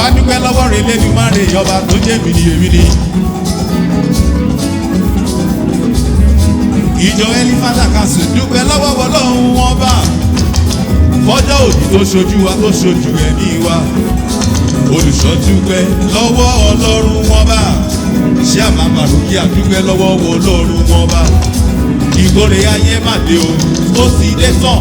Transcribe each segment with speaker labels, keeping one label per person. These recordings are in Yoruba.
Speaker 1: wá dúpẹ́ lọ́wọ́ rẹ̀ Elédùmarè ọba tó jẹ́ èmi ni. ìjọ Ẹlífátà Council dúpẹ́ lọ́wọ́ Ọlọ́run ọba fọ́jọ́ òdì tó ṣojú wa tó ṣojú ẹ̀mí wa. olùṣọ́ dúpẹ́ lọ́wọ́ Ọlọ́run ọba ṣé àmàmàrúkí àdúpẹ́ lọ́wọ́ Ọlọ́run ọba. ìkórè ayé má dé o ó sì dé tán,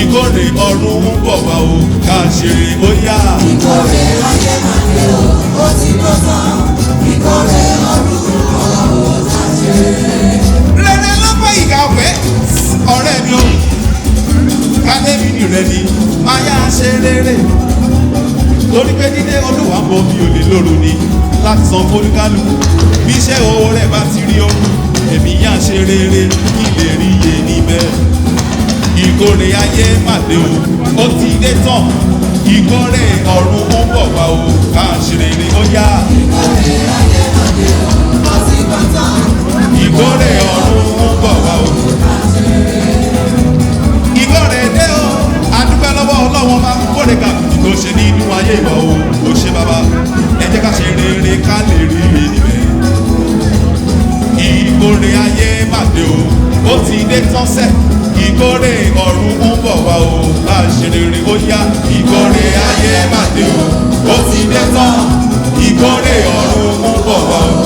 Speaker 1: ìkórè ọ̀run ń bọ̀ wá o ká ṣeré ó yá.
Speaker 2: ìkórè ayé má dé o ó sì dé tán, ìkórè ọ̀run ń bọ̀ wá o ká ṣeré.
Speaker 1: rere lọ́pọ̀ ìgbà ọ̀fẹ́ ọ̀rẹ́ mi o kálẹ́bí ni rẹ ni máa yá ṣe rere torí pé dídé Olúwa ń bọ̀ mi ò lè lóru ni láti san fólúkálùkù bí iṣẹ́ owó rẹ̀ bá ti rí o èmi yá ṣe rere kí lè rí iye níbẹ̀. ìkórè ayé má dé o ó ti dé tán, ìkórè ọ̀run ń bọ̀ wá o ká ṣe rere ó yá.
Speaker 2: ìkórè ayé má dé o ó sì dé tán,
Speaker 1: ìkórè ọ̀run ń bọ̀ wá o
Speaker 2: ká ṣeré.
Speaker 1: ìkórè dé o adúpẹ́ lọ́wọ́ Ọlọ́run bá kórè kàkùtì tó ṣe nínú ayé ìwọ̀ o ó ṣe bàbá ẹ jẹ́ ká ṣe rere ká lè rí iye níbẹ̀. ìkórè ayé má dé o ó ti dé tán sẹ́, ìkórè ọ̀run ń bọ̀ wá o ká ṣe rere ó yá. ìkórè ayé má dé o ó ti dé tán, ìkórè ọ̀run ń bọ̀ wá o.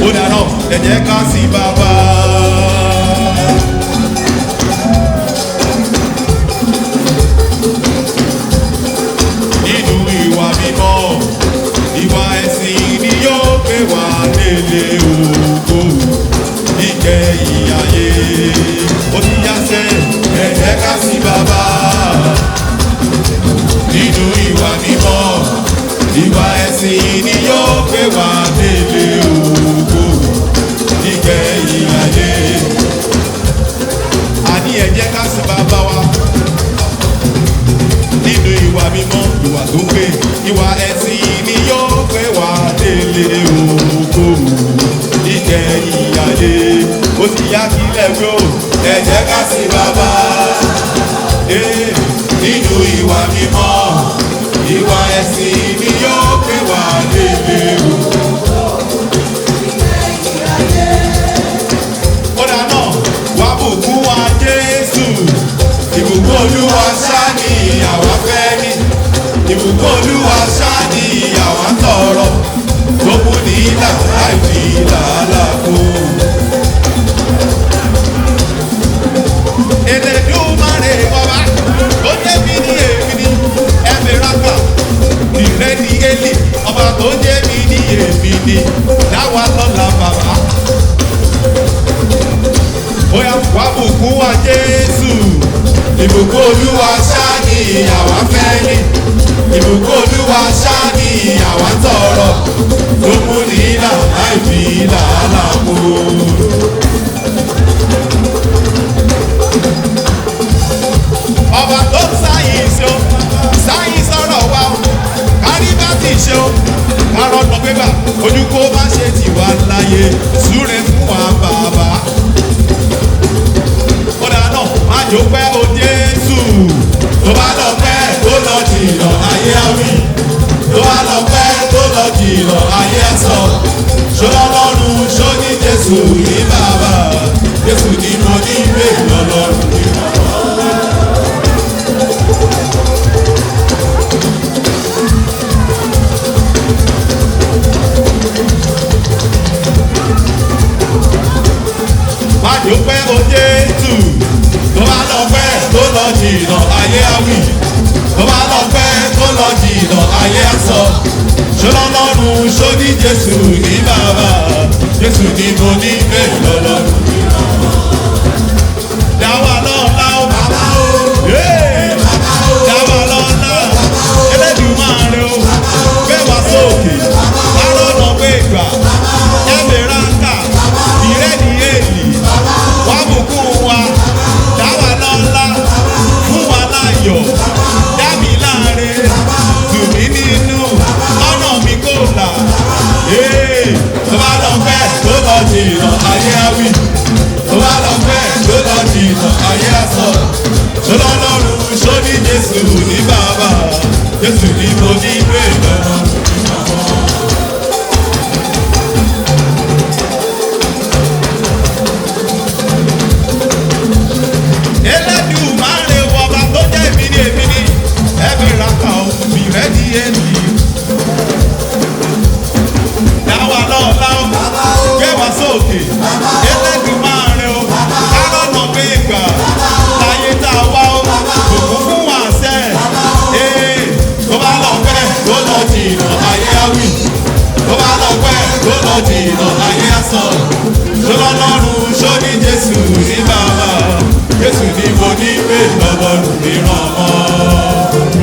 Speaker 1: ó dáná ẹ jẹ́ ká sí bàbá. nínú ìwà mímọ́ ìwà ẹ̀sìn ni yóò gbé wá délé ògo níkẹyìn ayé. ó ti yá sẹ́ ẹ jẹ́ ká sí bàbá. nínú ìwà mímọ́ ìwà ẹ̀sìn ni yóò gbé wá délé ògo níkẹyìn ayé. àní ẹ jẹ́ ká sí bàbá wa nínú ìwà mímọ́ ìwà tó pé ìwà ẹ̀sìn ni yóò gbé wá délé ògo níkẹyìn ayé. ó ti yá kílẹ̀ wí o ẹ jẹ́ ká sí bàbá. nínú ìwà mímọ́ ìwà ẹ̀sìn ni yóò gbé wá délé ògo níkẹyìn ayé. ó dáná wá bùkún wa Jésù, ìbùkún Olúwa ṣáá ni àwa fẹ́ ní, ìbùkún Olúwa ṣáá ni àwa ń tọrọ, tó mú ní ìlà láì fi làálàá kó. Elédùmarè ọba tó jẹ́ mi ní èmi ní ẹ̀mí rákà ìrẹ́ ní Élì ọba tó jẹ́ mi ní èmi ní dáwà lọ́la bàbá. Bóyá wá bùkún wa Jésù, ìbùkún Olúwa ṣáá ni àwa fẹ́ ní, ìbùkún Olúwa ṣáá ni àwa ń tọrọ, tó mú ní ìlà láì fi làálàá kó. ọba tó ń sáyẹ̀nsì o sáyẹ̀nsì ọ̀rọ̀ wa o kárí bá ti ṣe o kárọ̀ ọ̀nà gbégbà ojú kó má ṣe ti wà láyé súre fún wa bàbá. ó dáná má jò pẹ́ o Jésù, tó bá lọ pẹ́ tó lọ jìnnà ayé àwí, tó bá lọ pẹ́ tó lọ jìnnà ayé àsọ. ṣọlá lọ́run ṣó ní Jésù ní bàbá, Jésù ní mo ní ìwé lọ́lọ́run ní bàbá. má jò pẹ́ o Jésù, tó bá lọ pẹ́ tó lọ jìnnà ayé àwí, tó bá lọ pẹ́ tó lọ jìnnà ayé àsọ. ṣọlá lọ́run ṣó ní Jésù ní bàbá, Jésù ní mo ní bẹ́ẹ̀ lọ́lọ́run ní bàbá. dáwà lọ́la o bàbá o, dáwà lọ́la Elédùmarè o, gbé wá sókè alọ́nà gbé gbà ẹ̀mí rákà ìrẹ́ ní Élì wá bùkún wa dáwà lọ́la fún wa láyọ̀ dábì láre tù mí nínú ọ̀nà mi kò là. tó bá lọ pẹ́ tó lọ jìnnà ayé àwí, mi. Dáwà lọ́la o, gbé wá sókè, Elédùmarè o, kárọ̀nà gbé gbà, láyé tá a wá o, òkú fún wa sẹ́, tó bá lọ pẹ́ tó lọ jìnnà ayé á wí, tó bá lọ pẹ́ tó lọ jìnnà ayé á sọ, tó lọ́lọ́run ṣó ní Jésù ní bàbá, Jésù ní mo ní pé lọ́lọ́run mi ràn mọ́.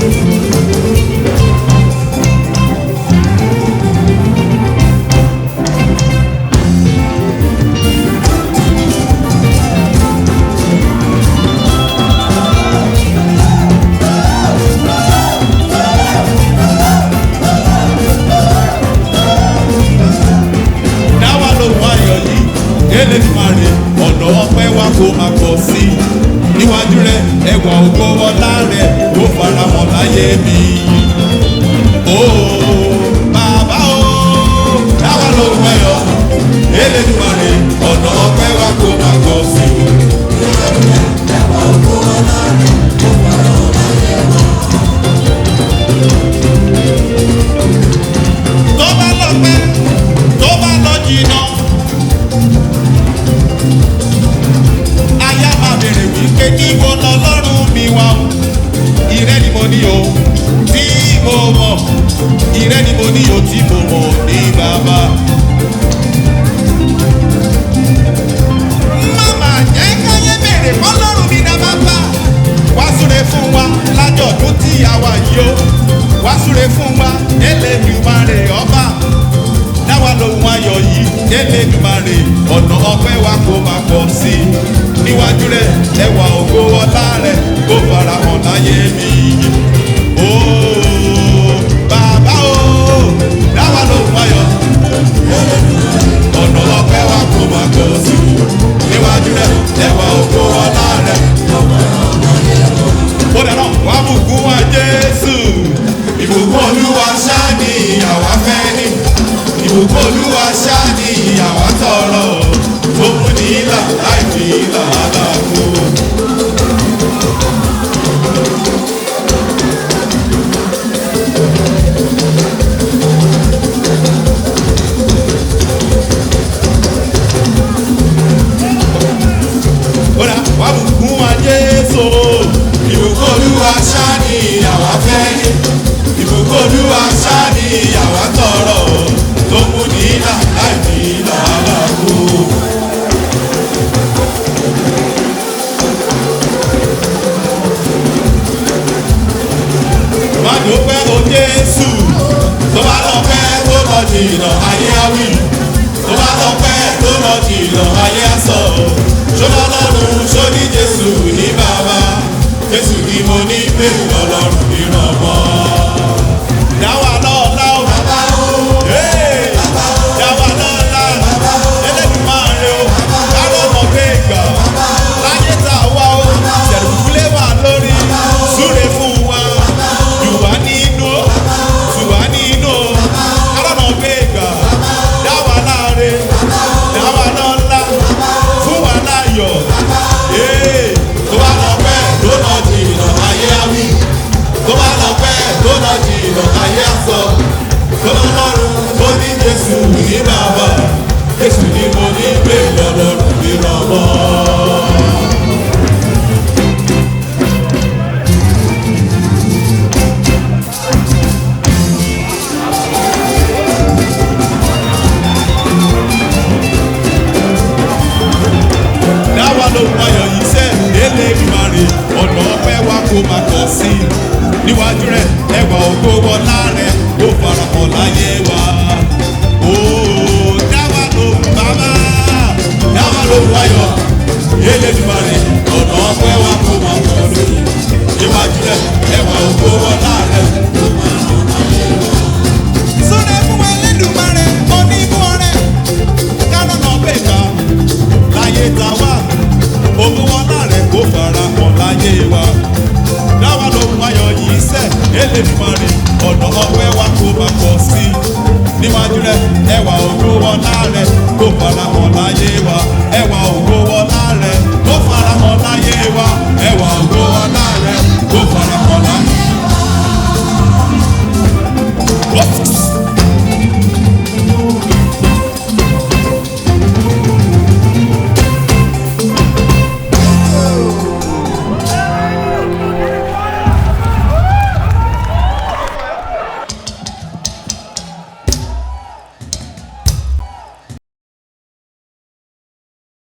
Speaker 1: Elédùmarè ọ̀nà ọpẹ́ wa kó máa pọ̀ sí i níwájú rẹ̀ ẹwà ògo ọlá rẹ̀ ó farahàn láyé mi. Ó bàbá o dáwà lóhùn ẹ̀yọ́ Elédùmarè ọ̀nà ọpẹ́ wa kó máa pọ̀ sí i.
Speaker 2: Ẹwà ògo ọlá rẹ̀ ó farahàn láyé wa.
Speaker 1: Tó bá lọ pẹ́ tó bá lọ jìnnà. Wípé níbo lọ́lọ́run mi wá o, ìrẹ́ ni mo ní o tí mo mọ̀, ìrẹ́ ni mo ní o tí mo mọ̀ ní bàbá. Màmá jẹ́ káyé bèrè fọlọ́run mi náà bàbá. Wá súre fún wa lájọ̀dún tí a wà yìí o, wá súre fún wa Elédùmarè ọba. Dáwà lóhùn ayọ̀ yìí Elédùmarè ọ̀nà ọpẹ́ wa kó máa pọ̀ sí i níwájú rẹ̀ ẹwà ògo ọlá rẹ̀ kó farahàn láyé mi. Ó bàbá o dáwà lóhùn ayọ̀ ọ̀nà ọpẹ́ wa kó máa pọ̀ sí i níwájú rẹ̀ ẹwà ògo ọlá rẹ̀ kó farahàn láyé mi. Ó dáná wà á bùkún wa Jésù, ìbùkún Olúwa ṣáá ni àwa fẹ́ ní, ìbùkún Olúwa ṣáá ni àwa tọrọ, tó mú ní ìlà láì fi ìlà aláàbò. Bọ́dà wà bùkún wa Jésù, ìbùkún Olúwa ṣáá ni àwa fẹ́ ní, ìbùkún Olúwa ṣáá ni àwa tọrọ, tó mú ní ìlà láì fi ìlà aláàbò. Dúpẹ́ o Jésù, tó bá lọ pẹ́ tó lọ jìnnà ayé á wí, tó bá lọ pẹ́ tó lọ jìnnà ayé á sọ, ṣọlá lọ́run ṣó ní Jésù ní bàbá, Jésù ni mo ní pé Ọlọ́run mi ràn mọ́. Dáwà lọ́la o, bàbá o, dáwà lọ́la, Elédùmarè o, kárọ̀nà gbé gbà, láyé tá a wá o, tẹ̀lifúlé wà lórí, súre fún wa. Tùwá nínú, kárọ̀nà gbé gbà, dáwà láre, dáwà lọ́la, fún wa láyọ̀. Tó bá lọ pẹ́ tó lọ jìnnà ayé á wí, tó bá lọ pẹ́ tó lọ jìnnà ayé á sọ, tó lọ́lọ́run tó ní Jésù ní bàbá, Jésù ni mo ní pé lọ́lọ́run mi ràn mọ́. Dáwà lóhùn ayọ̀ yìí sẹ́ Elédùmarè ọ̀nà ọpẹ́ wa kó máa pọ̀ sí i níwájú rẹ̀ ẹwà ògo ọlá rẹ̀ kó farahàn láyé wa. Ó dáwà lóhùn bàbá, dáwà lóhùn ayọ̀ Elédùmarè ọ̀nà ọpẹ́ wa kó máa pọ̀ sí i níwájú rẹ̀ ẹwà ògo ọlá rẹ̀ kó farahàn láyé wa. Súre fún Elédùmarè onímú ọrẹ kárọ̀nà gbẹ̀gbà láyé tá a wà, ògo ọlá rẹ̀ kó farahàn láyé wa. Dáwà lóhùn ayọ̀ yìí sẹ́ Elédùmarè ọ̀nà ọpẹ́ wa kó máa pọ̀ sí i níwájú rẹ̀ ẹwà ògo ọlá rẹ̀ kó farahàn láyé wa, ẹwà ògo